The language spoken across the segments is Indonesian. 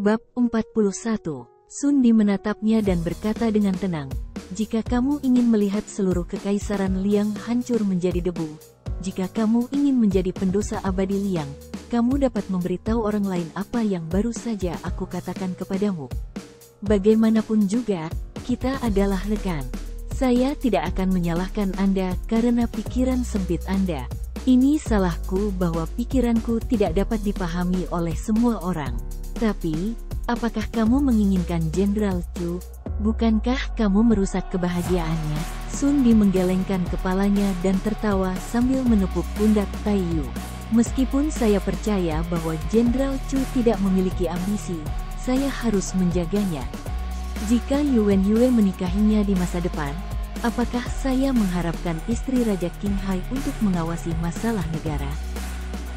Bab 41. Sun Di menatapnya dan berkata dengan tenang, "Jika kamu ingin melihat seluruh kekaisaran Liang hancur menjadi debu, jika kamu ingin menjadi pendosa abadi Liang, kamu dapat memberitahu orang lain apa yang baru saja aku katakan kepadamu. Bagaimanapun juga, kita adalah rekan. Saya tidak akan menyalahkan Anda karena pikiran sempit Anda. Ini salahku bahwa pikiranku tidak dapat dipahami oleh semua orang. Tapi, apakah kamu menginginkan Jenderal Chu? Bukankah kamu merusak kebahagiaannya?" Sun Di menggelengkan kepalanya dan tertawa sambil menepuk pundak Taiyu. "Meskipun saya percaya bahwa Jenderal Chu tidak memiliki ambisi, saya harus menjaganya. Jika Yuan Yue menikahinya di masa depan, apakah saya mengharapkan istri Raja Qinghai untuk mengawasi masalah negara?"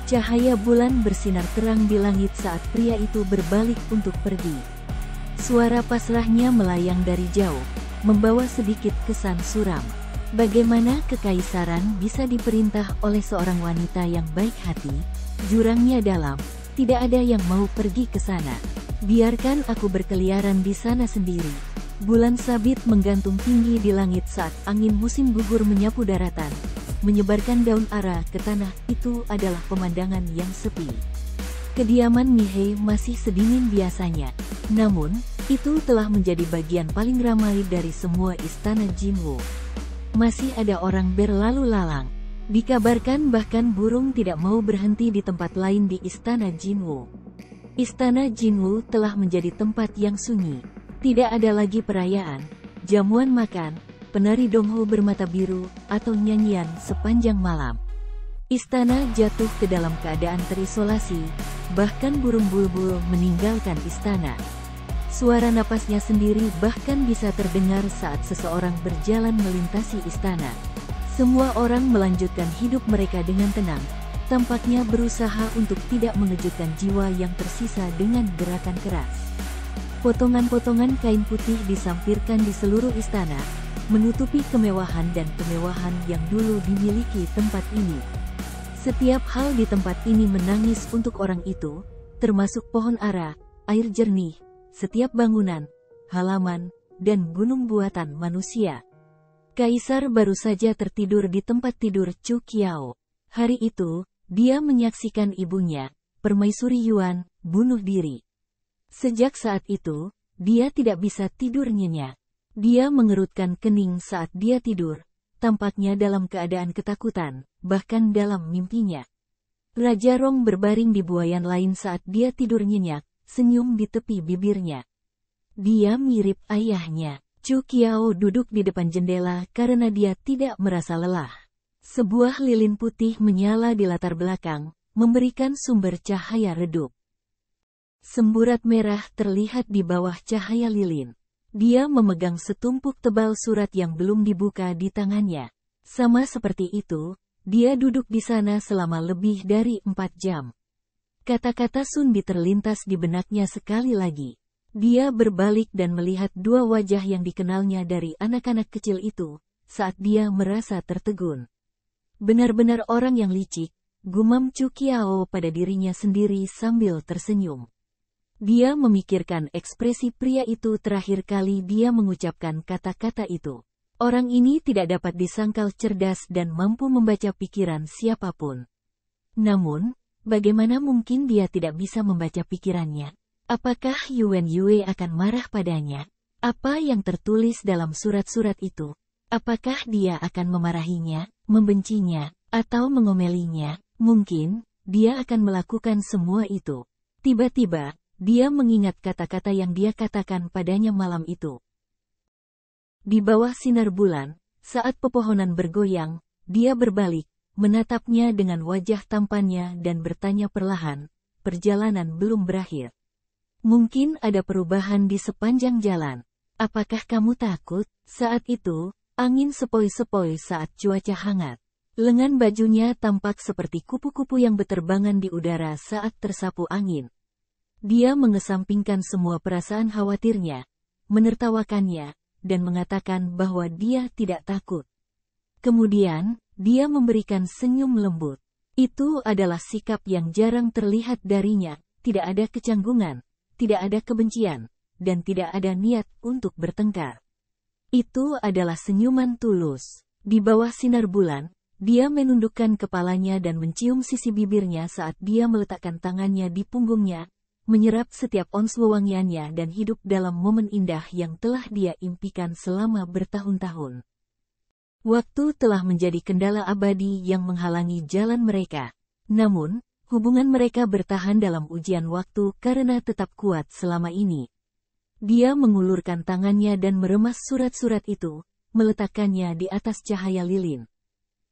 Cahaya bulan bersinar terang di langit saat pria itu berbalik untuk pergi. Suara pasrahnya melayang dari jauh, membawa sedikit kesan suram. Bagaimana kekaisaran bisa diperintah oleh seorang wanita yang baik hati? Jurangnya dalam, tidak ada yang mau pergi ke sana. Biarkan aku berkeliaran di sana sendiri. Bulan sabit menggantung tinggi di langit saat angin musim gugur menyapu daratan, menyebarkan daun ara ke tanah. Itu adalah pemandangan yang sepi. Kediaman Mihei masih sedingin biasanya, namun, itu telah menjadi bagian paling ramai dari semua istana Jinwu. Masih ada orang berlalu lalang. Dikabarkan bahkan burung tidak mau berhenti di tempat lain di istana Jinwu. Istana Jinwu telah menjadi tempat yang sunyi. Tidak ada lagi perayaan, jamuan makan, penari dongho bermata biru, atau nyanyian sepanjang malam. Istana jatuh ke dalam keadaan terisolasi, bahkan burung bulbul meninggalkan istana. Suara napasnya sendiri bahkan bisa terdengar saat seseorang berjalan melintasi istana. Semua orang melanjutkan hidup mereka dengan tenang, tampaknya berusaha untuk tidak mengejutkan jiwa yang tersisa dengan gerakan keras. Potongan-potongan kain putih disampirkan di seluruh istana, menutupi kemewahan dan kemewahan yang dulu dimiliki tempat ini. Setiap hal di tempat ini menangis untuk orang itu, termasuk pohon ara, air jernih, setiap bangunan, halaman, dan gunung buatan manusia. Kaisar baru saja tertidur di tempat tidur Chu Qiao. Hari itu, dia menyaksikan ibunya, Permaisuri Yuan, bunuh diri. Sejak saat itu, dia tidak bisa tidur nyenyak. Dia mengerutkan kening saat dia tidur, tampaknya dalam keadaan ketakutan, bahkan dalam mimpinya. Raja Rong berbaring di buayan lain saat dia tidur nyenyak, senyum di tepi bibirnya. Dia mirip ayahnya. Chu Qiao duduk di depan jendela karena dia tidak merasa lelah. Sebuah lilin putih menyala di latar belakang, memberikan sumber cahaya redup. Semburat merah terlihat di bawah cahaya lilin. Dia memegang setumpuk tebal surat yang belum dibuka di tangannya. Sama seperti itu, dia duduk di sana selama lebih dari 4 jam. Kata-kata Sun Di terlintas di benaknya sekali lagi. Dia berbalik dan melihat dua wajah yang dikenalnya dari anak-anak kecil itu, saat dia merasa tertegun. Benar-benar orang yang licik, gumam Chu Qiao pada dirinya sendiri sambil tersenyum. Dia memikirkan ekspresi pria itu terakhir kali dia mengucapkan kata-kata itu. Orang ini tidak dapat disangkal cerdas dan mampu membaca pikiran siapapun. Namun, bagaimana mungkin dia tidak bisa membaca pikirannya? Apakah Yuan Yue akan marah padanya? Apa yang tertulis dalam surat-surat itu? Apakah dia akan memarahinya, membencinya, atau mengomelinya? Mungkin, dia akan melakukan semua itu. Tiba-tiba, dia mengingat kata-kata yang dia katakan padanya malam itu. Di bawah sinar bulan, saat pepohonan bergoyang, dia berbalik, menatapnya dengan wajah tampannya dan bertanya perlahan, "Perjalanan belum berakhir. Mungkin ada perubahan di sepanjang jalan. Apakah kamu takut?" Saat itu, angin sepoi-sepoi saat cuaca hangat. Lengan bajunya tampak seperti kupu-kupu yang berterbangan di udara saat tersapu angin. Dia mengesampingkan semua perasaan khawatirnya, menertawakannya, dan mengatakan bahwa dia tidak takut. Kemudian, dia memberikan senyum lembut. Itu adalah sikap yang jarang terlihat darinya, tidak ada kecanggungan, tidak ada kebencian, dan tidak ada niat untuk bertengkar. Itu adalah senyuman tulus. Di bawah sinar bulan, dia menundukkan kepalanya dan mencium sisi bibirnya saat dia meletakkan tangannya di punggungnya, menyerap setiap ons wewangiannya dan hidup dalam momen indah yang telah dia impikan selama bertahun-tahun. Waktu telah menjadi kendala abadi yang menghalangi jalan mereka. Namun, hubungan mereka bertahan dalam ujian waktu karena tetap kuat selama ini. Dia mengulurkan tangannya dan meremas surat-surat itu, meletakkannya di atas cahaya lilin.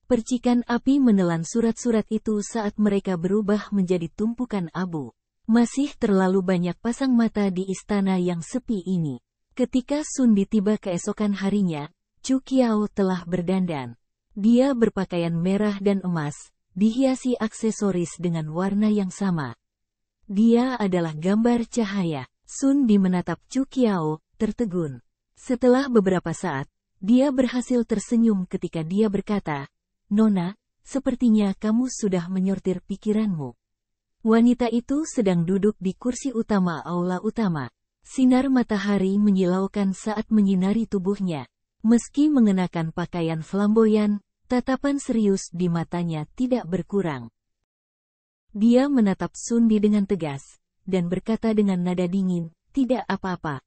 Percikan api menelan surat-surat itu saat mereka berubah menjadi tumpukan abu. Masih terlalu banyak pasang mata di istana yang sepi ini. Ketika Sun Di tiba keesokan harinya, Chu Qiao telah berdandan. Dia berpakaian merah dan emas, dihiasi aksesoris dengan warna yang sama. Dia adalah gambar cahaya. Sun Di menatap Chu Qiao, tertegun. Setelah beberapa saat, dia berhasil tersenyum ketika dia berkata, "Nona, sepertinya kamu sudah menyortir pikiranmu." Wanita itu sedang duduk di kursi utama aula utama. Sinar matahari menyilaukan saat menyinari tubuhnya. Meski mengenakan pakaian flamboyan, tatapan serius di matanya tidak berkurang. Dia menatap Sun Di dengan tegas, dan berkata dengan nada dingin, "Tidak apa-apa.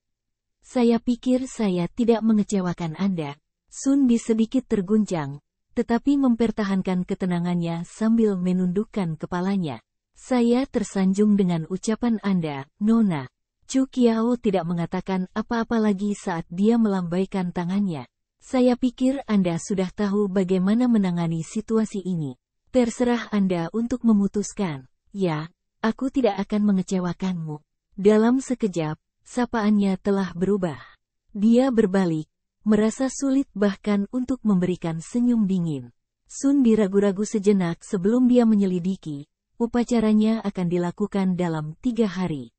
Saya pikir saya tidak mengecewakan Anda." Sun Di sedikit terguncang, tetapi mempertahankan ketenangannya sambil menundukkan kepalanya. "Saya tersanjung dengan ucapan Anda, Nona." Chu Qiao tidak mengatakan apa-apa lagi saat dia melambaikan tangannya. "Saya pikir Anda sudah tahu bagaimana menangani situasi ini. Terserah Anda untuk memutuskan." "Ya, aku tidak akan mengecewakanmu." Dalam sekejap, sapaannya telah berubah. Dia berbalik, merasa sulit bahkan untuk memberikan senyum dingin. Sun Di ragu-ragu sejenak sebelum dia menyelidiki. Upacaranya akan dilakukan dalam 3 hari.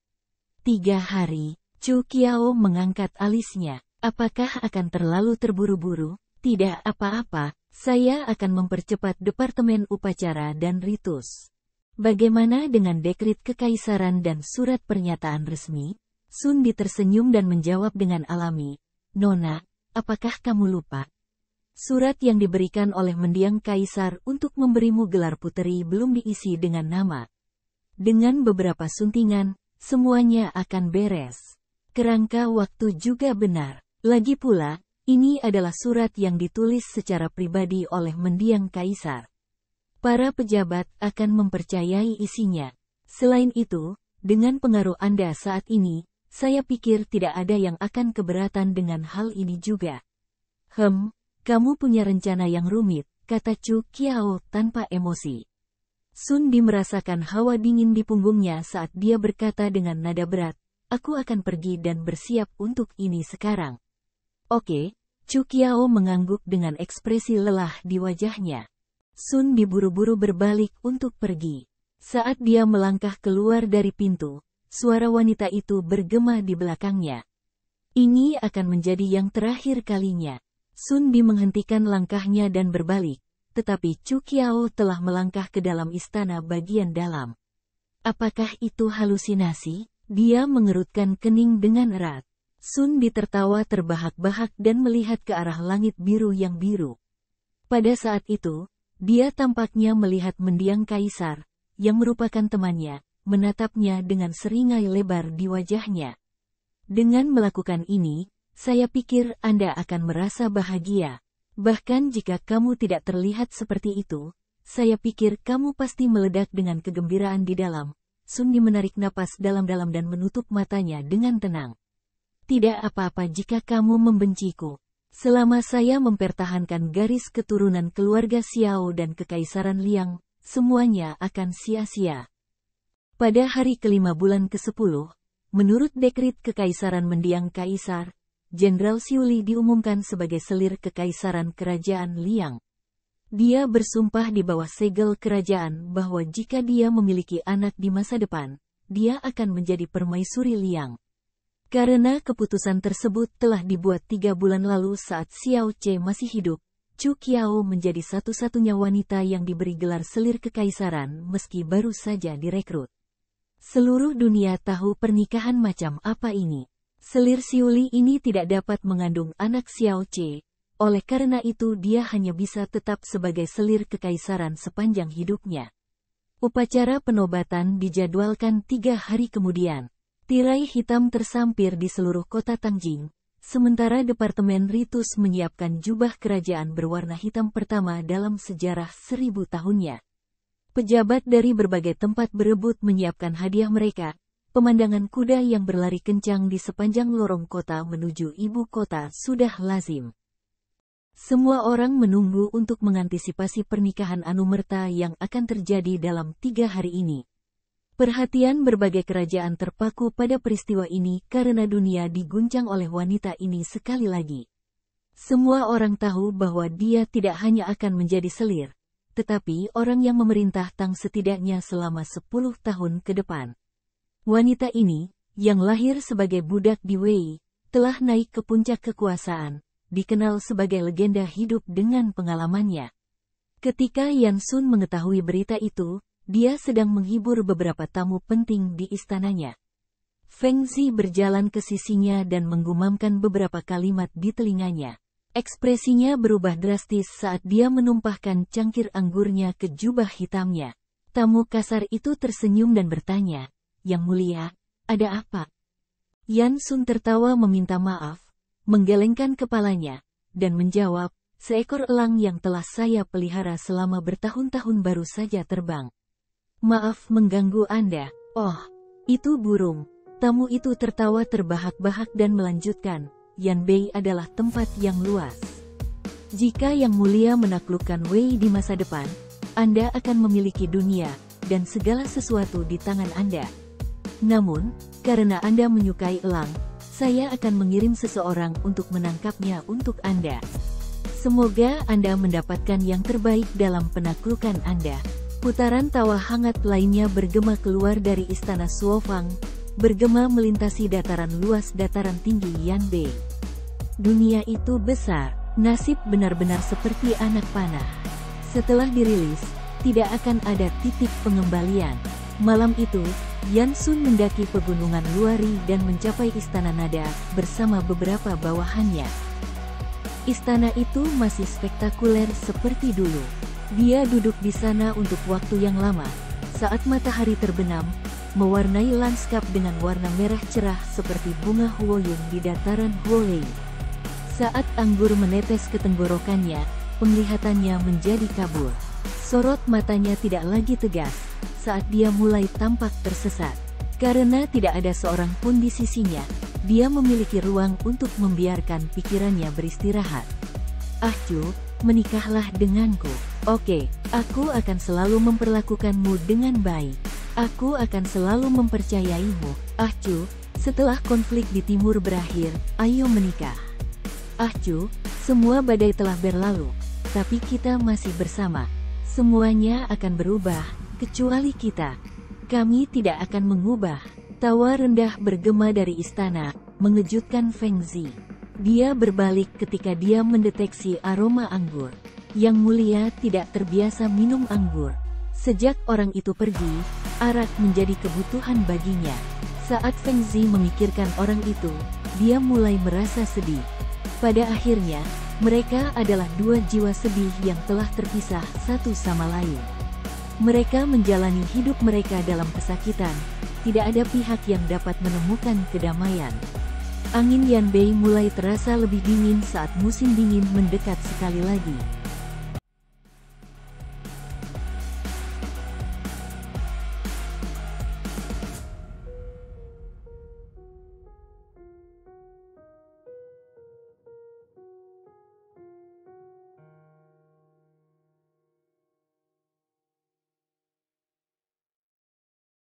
3 hari, Chu Qiao mengangkat alisnya. "Apakah akan terlalu terburu-buru?" "Tidak apa-apa, saya akan mempercepat departemen upacara dan ritus." "Bagaimana dengan dekret kekaisaran dan surat pernyataan resmi?" Sun Di tersenyum dan menjawab dengan alami, "Nona, apakah kamu lupa? Surat yang diberikan oleh mendiang kaisar untuk memberimu gelar puteri belum diisi dengan nama. Dengan beberapa suntingan, semuanya akan beres. Kerangka waktu juga benar. Lagi pula, ini adalah surat yang ditulis secara pribadi oleh mendiang kaisar. Para pejabat akan mempercayai isinya. Selain itu, dengan pengaruh Anda saat ini, saya pikir tidak ada yang akan keberatan dengan hal ini juga." Kamu punya rencana yang rumit," kata Chu Qiao tanpa emosi. Sun Di merasakan hawa dingin di punggungnya saat dia berkata dengan nada berat, "Aku akan pergi dan bersiap untuk ini sekarang." "Oke." Chu Qiao mengangguk dengan ekspresi lelah di wajahnya. Sun Di buru-buru berbalik untuk pergi. Saat dia melangkah keluar dari pintu, suara wanita itu bergema di belakangnya. "Ini akan menjadi yang terakhir kalinya." Sun Di menghentikan langkahnya dan berbalik, tetapi Chu Qiao telah melangkah ke dalam istana bagian dalam. "Apakah itu halusinasi?" Dia mengerutkan kening dengan erat. Sun Di tertawa terbahak-bahak dan melihat ke arah langit biru yang biru. Pada saat itu, dia tampaknya melihat mendiang kaisar, yang merupakan temannya, menatapnya dengan seringai lebar di wajahnya. "Dengan melakukan ini, saya pikir Anda akan merasa bahagia. Bahkan jika kamu tidak terlihat seperti itu, saya pikir kamu pasti meledak dengan kegembiraan di dalam." Sun Di menarik napas dalam-dalam dan menutup matanya dengan tenang. "Tidak apa-apa jika kamu membenciku. Selama saya mempertahankan garis keturunan keluarga Xiao dan kekaisaran Liang, semuanya akan sia-sia." Pada hari kelima bulan ke-10, menurut dekret kekaisaran mendiang kaisar, Jenderal Xiuli diumumkan sebagai selir kekaisaran kerajaan Liang. Dia bersumpah di bawah segel kerajaan bahwa jika dia memiliki anak di masa depan, dia akan menjadi permaisuri Liang. Karena keputusan tersebut telah dibuat 3 bulan lalu saat Xiao Ce masih hidup, Chu Qiao menjadi satu-satunya wanita yang diberi gelar selir kekaisaran meski baru saja direkrut. Seluruh dunia tahu pernikahan macam apa ini. Selir Siuli ini tidak dapat mengandung anak Xiao Ce, oleh karena itu dia hanya bisa tetap sebagai selir kekaisaran sepanjang hidupnya. Upacara penobatan dijadwalkan 3 hari kemudian. Tirai hitam tersampir di seluruh kota Tangjing, sementara Departemen Ritus menyiapkan jubah kerajaan berwarna hitam pertama dalam sejarah 1000 tahunnya. Pejabat dari berbagai tempat berebut menyiapkan hadiah mereka. Pemandangan kuda yang berlari kencang di sepanjang lorong kota menuju ibu kota sudah lazim. Semua orang menunggu untuk mengantisipasi pernikahan Anumerta yang akan terjadi dalam 3 hari ini. Perhatian berbagai kerajaan terpaku pada peristiwa ini karena dunia diguncang oleh wanita ini sekali lagi. Semua orang tahu bahwa dia tidak hanya akan menjadi selir, tetapi orang yang memerintah Tang setidaknya selama 10 tahun ke depan. Wanita ini, yang lahir sebagai budak di Wei, telah naik ke puncak kekuasaan, dikenal sebagai legenda hidup dengan pengalamannya. Ketika Yan Sun mengetahui berita itu, dia sedang menghibur beberapa tamu penting di istananya. Feng Zi berjalan ke sisinya dan menggumamkan beberapa kalimat di telinganya. Ekspresinya berubah drastis saat dia menumpahkan cangkir anggurnya ke jubah hitamnya. Tamu kasar itu tersenyum dan bertanya, "Yang mulia, ada apa?" Yan Sun tertawa meminta maaf, menggelengkan kepalanya, dan menjawab, "Seekor elang yang telah saya pelihara selama bertahun-tahun baru saja terbang. Maaf mengganggu Anda." "Oh, itu burung." Tamu itu tertawa terbahak-bahak dan melanjutkan, "Yan Bei adalah tempat yang luas. Jika Yang Mulia menaklukkan Wei di masa depan, Anda akan memiliki dunia, dan segala sesuatu di tangan Anda. Namun, karena Anda menyukai elang, saya akan mengirim seseorang untuk menangkapnya untuk Anda. Semoga Anda mendapatkan yang terbaik dalam penaklukan Anda." Putaran tawa hangat lainnya bergema keluar dari istana Suofang, bergema melintasi dataran luas dataran tinggi Yanbei. Dunia itu besar, nasib benar-benar seperti anak panah. Setelah dirilis, tidak akan ada titik pengembalian. Malam itu, Yan Sun mendaki pegunungan Luari dan mencapai Istana Nada bersama beberapa bawahannya. Istana itu masih spektakuler seperti dulu. Dia duduk di sana untuk waktu yang lama, saat matahari terbenam, mewarnai lanskap dengan warna merah cerah seperti bunga huoyun di dataran Huolei. Saat anggur menetes ke tenggorokannya, penglihatannya menjadi kabur. Sorot matanya tidak lagi tegas, saat dia mulai tampak tersesat. Karena tidak ada seorang pun di sisinya, dia memiliki ruang untuk membiarkan pikirannya beristirahat. "Ah Chu, menikahlah denganku. Oke, aku akan selalu memperlakukanmu dengan baik. Aku akan selalu mempercayaimu. Ah Chu, setelah konflik di timur berakhir, ayo menikah. Ah Chu, semua badai telah berlalu, tapi kita masih bersama. Semuanya akan berubah, kecuali kita. Kami tidak akan mengubah." Tawa rendah bergema dari istana, mengejutkan Feng Zi. Dia berbalik ketika dia mendeteksi aroma anggur. Yang Mulia tidak terbiasa minum anggur. Sejak orang itu pergi, arak menjadi kebutuhan baginya. Saat Feng Zi memikirkan orang itu, dia mulai merasa sedih. Pada akhirnya, mereka adalah dua jiwa sedih yang telah terpisah satu sama lain. Mereka menjalani hidup mereka dalam kesakitan. Tidak ada pihak yang dapat menemukan kedamaian. Angin Yanbei mulai terasa lebih dingin saat musim dingin mendekat sekali lagi.